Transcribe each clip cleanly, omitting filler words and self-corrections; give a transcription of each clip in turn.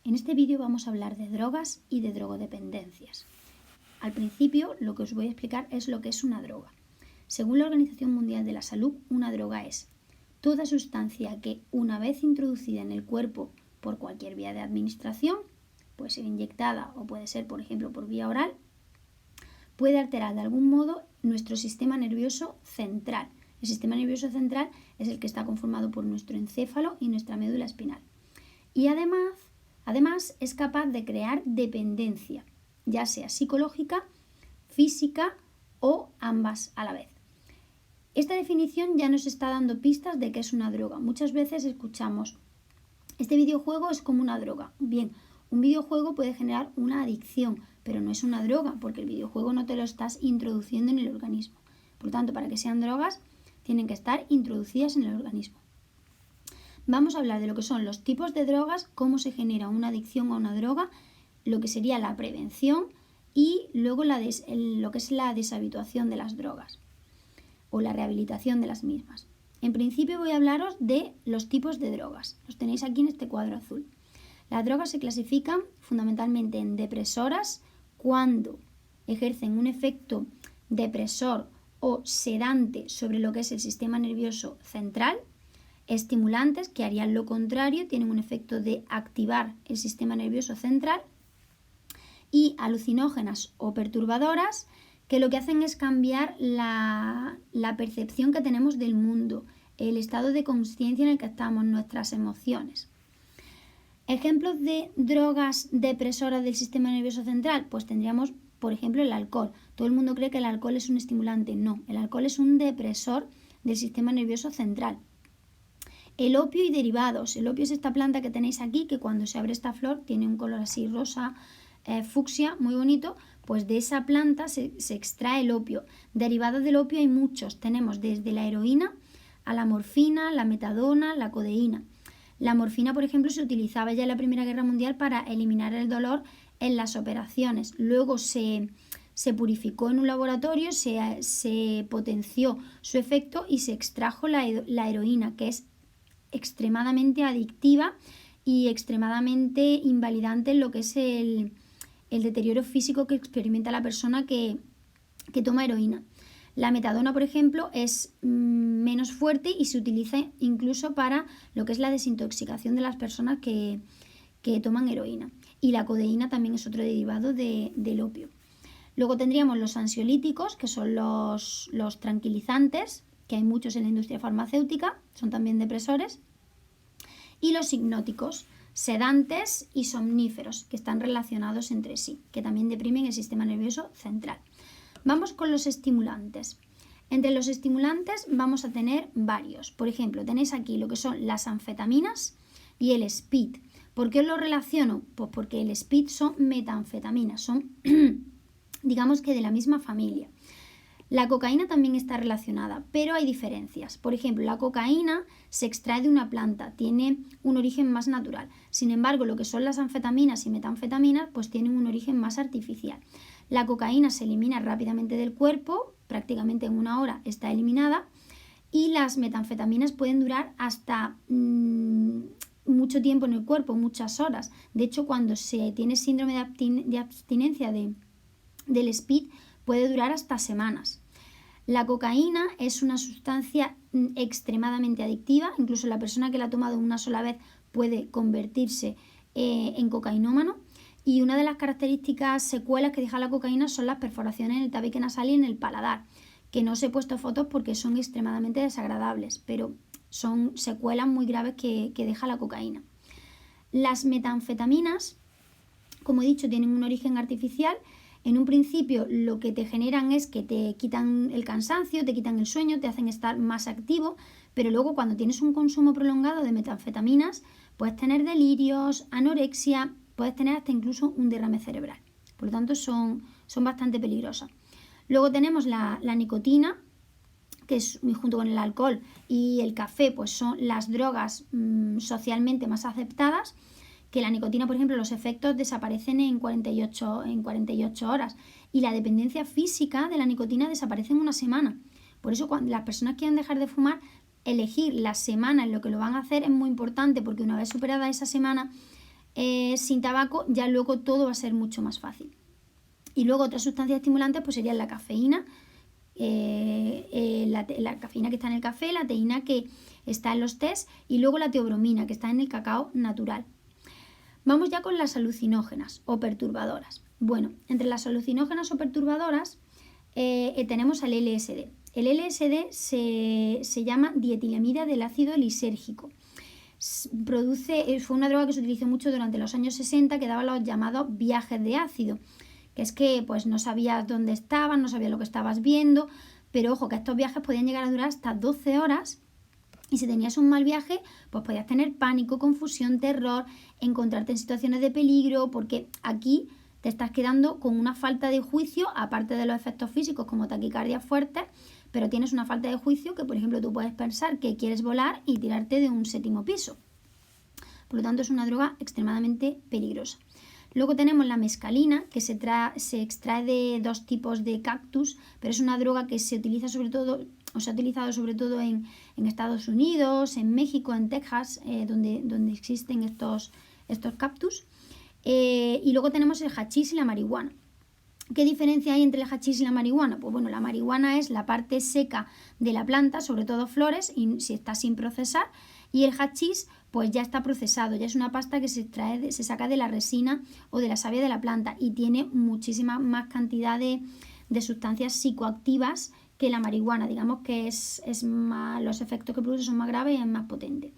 En este vídeo vamos a hablar de drogas y de drogodependencias. Al principio, lo que os voy a explicar es lo que es una droga. Según la Organización Mundial de la Salud, una droga es toda sustancia que, una vez introducida en el cuerpo por cualquier vía de administración, puede ser inyectada o puede ser, por ejemplo, por vía oral, puede alterar de algún modo nuestro sistema nervioso central. El sistema nervioso central es el que está conformado por nuestro encéfalo y nuestra médula espinal. Y además es capaz de crear dependencia, ya sea psicológica, física o ambas a la vez. Esta definición ya nos está dando pistas de qué es una droga. Muchas veces escuchamos, este videojuego es como una droga. Bien, un videojuego puede generar una adicción, pero no es una droga porque el videojuego no te lo estás introduciendo en el organismo. Por lo tanto, para que sean drogas, tienen que estar introducidas en el organismo. Vamos a hablar de lo que son los tipos de drogas, cómo se genera una adicción a una droga, lo que sería la prevención y luego lo que es la deshabituación de las drogas o la rehabilitación de las mismas. En principio voy a hablaros de los tipos de drogas. Los tenéis aquí en este cuadro azul. Las drogas se clasifican fundamentalmente en depresoras cuando ejercen un efecto depresor o sedante sobre lo que es el sistema nervioso central, estimulantes que harían lo contrario, tienen un efecto de activar el sistema nervioso central, y alucinógenas o perturbadoras que lo que hacen es cambiar la percepción que tenemos del mundo, el estado de consciencia en el que estamos, nuestras emociones. Ejemplos de drogas depresoras del sistema nervioso central, pues tendríamos, por ejemplo, el alcohol. Todo el mundo cree que el alcohol es un estimulante. No, el alcohol es un depresor del sistema nervioso central. El opio y derivados. El opio es esta planta que tenéis aquí, que cuando se abre esta flor tiene un color así rosa, fucsia, muy bonito. Pues de esa planta se extrae el opio. Derivados del opio hay muchos. Tenemos desde la heroína a la morfina, la metadona, la codeína. La morfina, por ejemplo, se utilizaba ya en la Primera Guerra Mundial para eliminar el dolor en las operaciones. Luego se purificó en un laboratorio, se potenció su efecto y se extrajo la heroína, que es extremadamente adictiva y extremadamente invalidante en lo que es el deterioro físico que experimenta la persona que toma heroína. La metadona, por ejemplo, es menos fuerte y se utiliza incluso para lo que es la desintoxicación de las personas que toman heroína. Y la codeína también es otro derivado del opio. Luego tendríamos los ansiolíticos, que son los tranquilizantes, que hay muchos en la industria farmacéutica, son también depresores. Y los hipnóticos, sedantes y somníferos, que están relacionados entre sí, que también deprimen el sistema nervioso central. Vamos con los estimulantes. Entre los estimulantes vamos a tener varios. Por ejemplo, tenéis aquí lo que son las anfetaminas y el speed. ¿Por qué os lo relaciono? Pues porque el speed son metanfetaminas, son digamos que de la misma familia. La cocaína también está relacionada, pero hay diferencias. Por ejemplo, la cocaína se extrae de una planta, tiene un origen más natural. Sin embargo, lo que son las anfetaminas y metanfetaminas, pues tienen un origen más artificial. La cocaína se elimina rápidamente del cuerpo, prácticamente en 1 hora está eliminada, y las metanfetaminas pueden durar hasta mucho tiempo en el cuerpo, muchas horas. De hecho, cuando se tiene síndrome de abstinencia del speed, puede durar hasta semanas. La cocaína es una sustancia extremadamente adictiva, incluso la persona que la ha tomado una sola vez puede convertirse en cocainómano, y una de las características secuelas que deja la cocaína son las perforaciones en el tabique nasal y en el paladar, que no os he puesto fotos porque son extremadamente desagradables, pero son secuelas muy graves que deja la cocaína. Las metanfetaminas, como he dicho, tienen un origen artificial. En un principio lo que te generan es que te quitan el cansancio, te quitan el sueño, te hacen estar más activo, pero luego cuando tienes un consumo prolongado de metanfetaminas puedes tener delirios, anorexia, puedes tener hasta incluso un derrame cerebral. Por lo tanto son bastante peligrosas. Luego tenemos la nicotina, que es, junto con el alcohol y el café, pues son las drogas socialmente más aceptadas. Que la nicotina, por ejemplo, los efectos desaparecen en 48 horas y la dependencia física de la nicotina desaparece en 1 semana. Por eso cuando las personas quieren dejar de fumar, elegir la semana en lo que lo van a hacer es muy importante, porque una vez superada esa semana sin tabaco, ya luego todo va a ser mucho más fácil. Y luego otras sustancias estimulantes pues serían la cafeína, la cafeína que está en el café, la teína que está en los tés y luego la teobromina que está en el cacao natural. Vamos ya con las alucinógenas o perturbadoras. Bueno, entre las alucinógenas o perturbadoras tenemos al LSD. El LSD se llama dietilamida del ácido lisérgico. Fue una droga que se utilizó mucho durante los años 60, que daba los llamados viajes de ácido, que es que pues no sabías dónde estabas, no sabías lo que estabas viendo, pero ojo que estos viajes podían llegar a durar hasta 12 horas y si tenías un mal viaje pues podías tener pánico, confusión, terror, encontrarte en situaciones de peligro, porque aquí te estás quedando con una falta de juicio, aparte de los efectos físicos como taquicardias fuertes, pero tienes una falta de juicio que, por ejemplo, tú puedes pensar que quieres volar y tirarte de un 7º piso. Por lo tanto, es una droga extremadamente peligrosa. Luego tenemos la mescalina, que se extrae de 2 tipos de cactus, pero es una droga que se utiliza sobre todo, o se ha utilizado sobre todo en Estados Unidos, en México, en Texas, donde existen estos cactus. Y luego tenemos el hachís y la marihuana. ¿Qué diferencia hay entre el hachís y la marihuana? Pues bueno, la marihuana es la parte seca de la planta, sobre todo flores, y si está sin procesar, y el hachís pues ya está procesado, ya es una pasta que se saca de la resina o de la savia de la planta y tiene muchísima más cantidad de sustancias psicoactivas que la marihuana, digamos que es más, los efectos que produce son más graves y es más potente.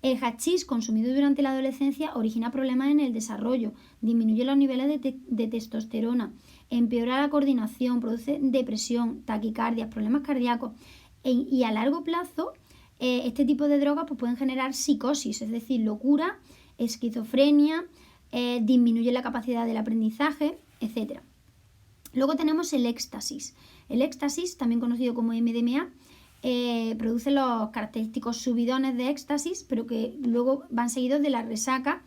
El hachís consumido durante la adolescencia origina problemas en el desarrollo, disminuye los niveles de testosterona, empeora la coordinación, produce depresión, taquicardias, problemas cardíacos y a largo plazo este tipo de drogas pues, pueden generar psicosis, es decir, locura, esquizofrenia, disminuye la capacidad del aprendizaje, etc. Luego tenemos el éxtasis. El éxtasis, también conocido como MDMA, produce los característicos subidones de éxtasis, pero que luego van seguidos de la resaca,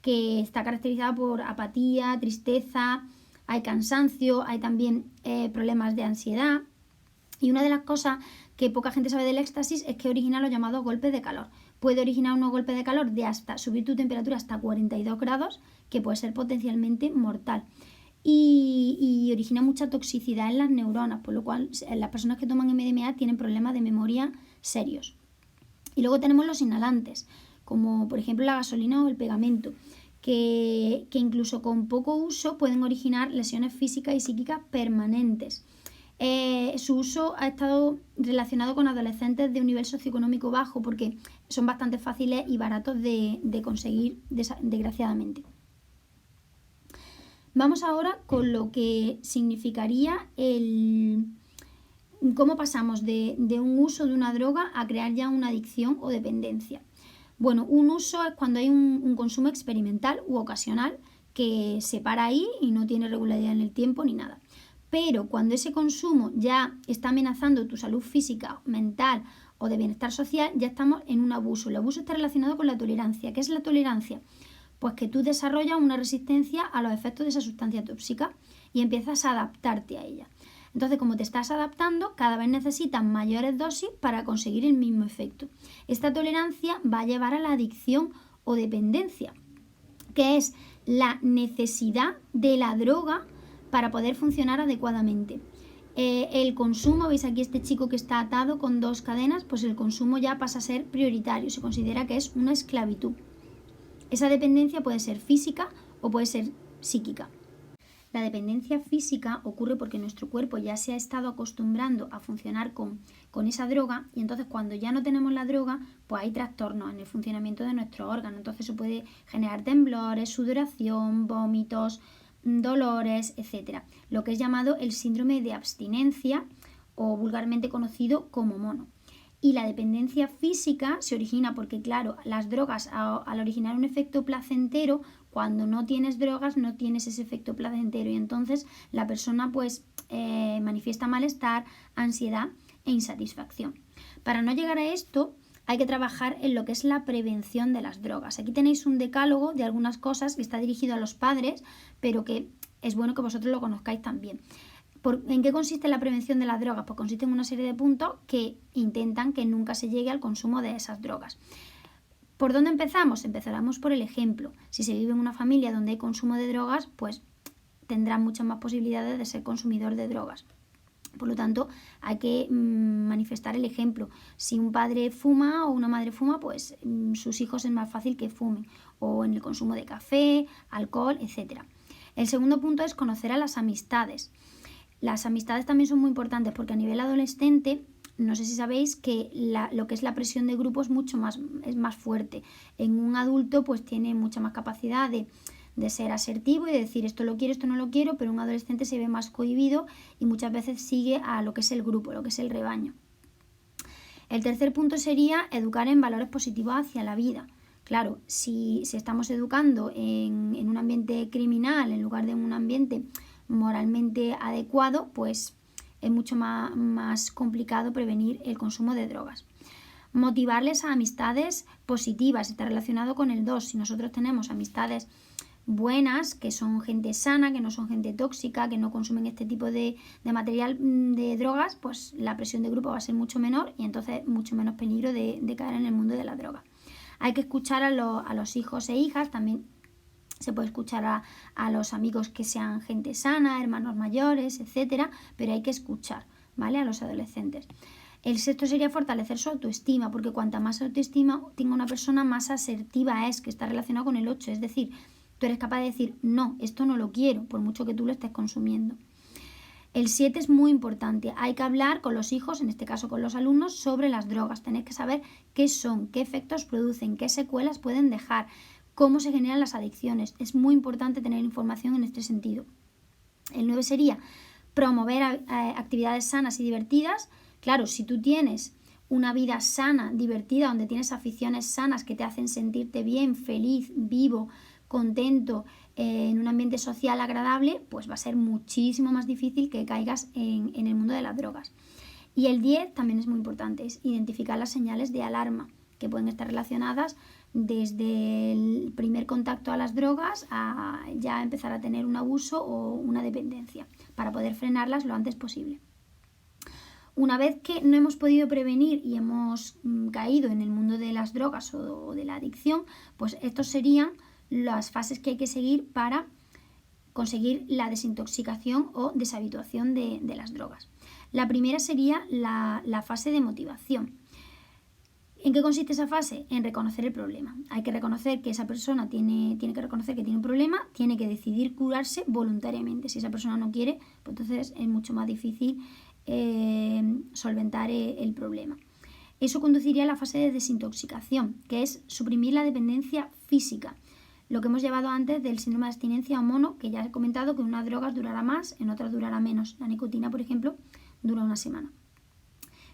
que está caracterizada por apatía, tristeza, hay cansancio, hay también problemas de ansiedad. Y una de las cosas que poca gente sabe del éxtasis es que origina los llamados golpes de calor. Puede originar unos golpes de calor de hasta subir tu temperatura hasta 42 grados, que puede ser potencialmente mortal. Y origina mucha toxicidad en las neuronas, por lo cual las personas que toman MDMA tienen problemas de memoria serios. Y luego tenemos los inhalantes, como por ejemplo la gasolina o el pegamento, que incluso con poco uso pueden originar lesiones físicas y psíquicas permanentes. Su uso ha estado relacionado con adolescentes de un nivel socioeconómico bajo porque son bastante fáciles y baratos de conseguir, desgraciadamente. Vamos ahora con lo que significaría cómo pasamos de un uso de una droga a crear ya una adicción o dependencia. Bueno, un uso es cuando hay un consumo experimental u ocasional que se para ahí y no tiene regularidad en el tiempo ni nada. Pero cuando ese consumo ya está amenazando tu salud física, mental o de bienestar social, ya estamos en un abuso. El abuso está relacionado con la tolerancia. ¿Qué es la tolerancia? Pues que tú desarrollas una resistencia a los efectos de esa sustancia tóxica y empiezas a adaptarte a ella. Entonces, como te estás adaptando, cada vez necesitas mayores dosis para conseguir el mismo efecto. Esta tolerancia va a llevar a la adicción o dependencia, que es la necesidad de la droga para poder funcionar adecuadamente. El consumo, veis aquí este chico que está atado con 2 cadenas, pues el consumo ya pasa a ser prioritario, se considera que es una esclavitud. Esa dependencia puede ser física o puede ser psíquica. La dependencia física ocurre porque nuestro cuerpo ya se ha estado acostumbrando a funcionar con esa droga y entonces cuando ya no tenemos la droga, pues hay trastornos en el funcionamiento de nuestros órganos. Entonces eso puede generar temblores, sudoración, vómitos, dolores, etc. Lo que es llamado el síndrome de abstinencia o vulgarmente conocido como mono. Y la dependencia física se origina porque, claro, las drogas al originar un efecto placentero, cuando no tienes drogas no tienes ese efecto placentero y entonces la persona pues manifiesta malestar, ansiedad e insatisfacción. Para no llegar a esto hay que trabajar en lo que es la prevención de las drogas. Aquí tenéis un decálogo de algunas cosas que está dirigido a los padres, pero que es bueno que vosotros lo conozcáis también. ¿En qué consiste la prevención de las drogas? Pues consiste en una serie de puntos que intentan que nunca se llegue al consumo de esas drogas. ¿Por dónde empezamos? Empezaremos por el ejemplo. Si se vive en una familia donde hay consumo de drogas, pues tendrá muchas más posibilidades de ser consumidor de drogas. Por lo tanto, hay que manifestar el ejemplo. Si un padre fuma o una madre fuma, pues sus hijos es más fácil que fumen. O en el consumo de café, alcohol, etc. El segundo punto es conocer a las amistades. Las amistades también son muy importantes porque a nivel adolescente, no sé si sabéis que lo que es la presión de grupo es más fuerte. En un adulto pues tiene mucha más capacidad de ser asertivo y de decir esto lo quiero, esto no lo quiero, pero un adolescente se ve más cohibido y muchas veces sigue a lo que es el grupo, lo que es el rebaño. El tercer punto sería educar en valores positivos hacia la vida. Claro, si estamos educando en un ambiente criminal en lugar de un ambiente moralmente adecuado, pues es mucho más complicado prevenir el consumo de drogas. Motivarles a amistades positivas, está relacionado con el 2. Si nosotros tenemos amistades buenas, que son gente sana, que no son gente tóxica, que no consumen este tipo de material de drogas, pues la presión de grupo va a ser mucho menor y entonces mucho menos peligro de caer en el mundo de la droga. Hay que escuchar a los hijos e hijas, también se puede escuchar a los amigos que sean gente sana, hermanos mayores, etcétera, pero hay que escuchar, ¿vale? A los adolescentes. El sexto sería fortalecer su autoestima, porque cuanta más autoestima tenga una persona, más asertiva es, que está relacionado con el 8, es decir, tú eres capaz de decir, no, esto no lo quiero, por mucho que tú lo estés consumiendo. El 7 es muy importante. Hay que hablar con los hijos, en este caso con los alumnos, sobre las drogas. Tenéis que saber qué son, qué efectos producen, qué secuelas pueden dejar, cómo se generan las adicciones. Es muy importante tener información en este sentido. El 9 sería promover actividades sanas y divertidas. Claro, si tú tienes una vida sana, divertida, donde tienes aficiones sanas que te hacen sentirte bien, feliz, vivo, contento, en un ambiente social agradable, pues va a ser muchísimo más difícil que caigas en el mundo de las drogas. Y el 10 también es muy importante, es identificar las señales de alarma que pueden estar relacionadas desde el primer contacto a las drogas a ya empezar a tener un abuso o una dependencia, para poder frenarlas lo antes posible. Una vez que no hemos podido prevenir y hemos caído en el mundo de las drogas o de la adicción, pues estos serían las fases que hay que seguir para conseguir la desintoxicación o deshabituación de las drogas. La primera sería la fase de motivación. ¿En qué consiste esa fase? En reconocer el problema. Hay que reconocer que esa persona tiene que reconocer que tiene un problema, tiene que decidir curarse voluntariamente. Si esa persona no quiere, pues entonces es mucho más difícil solventar el problema. Eso conduciría a la fase de desintoxicación, que es suprimir la dependencia física. Lo que hemos llevado antes del síndrome de abstinencia o mono, que ya he comentado que en unas drogas durará más, en otras durará menos. La nicotina, por ejemplo, dura una semana.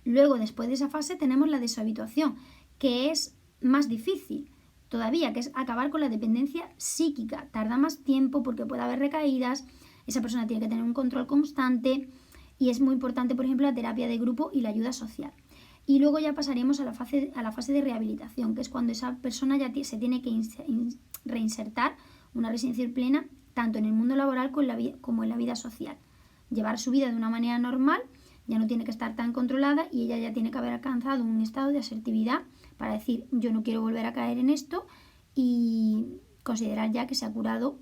Luego, después de esa fase, tenemos la deshabituación, que es más difícil todavía, que es acabar con la dependencia psíquica. Tarda más tiempo porque puede haber recaídas, esa persona tiene que tener un control constante y es muy importante, por ejemplo, la terapia de grupo y la ayuda social. Y luego ya pasaremos a la fase de rehabilitación, que es cuando esa persona ya se tiene que reinsertar, una reinserción plena, tanto en el mundo laboral como en la vida social. Llevar su vida de una manera normal, ya no tiene que estar tan controlada y ella ya tiene que haber alcanzado un estado de asertividad para decir, yo no quiero volver a caer en esto y considerar ya que se ha curado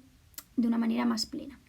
de una manera más plena.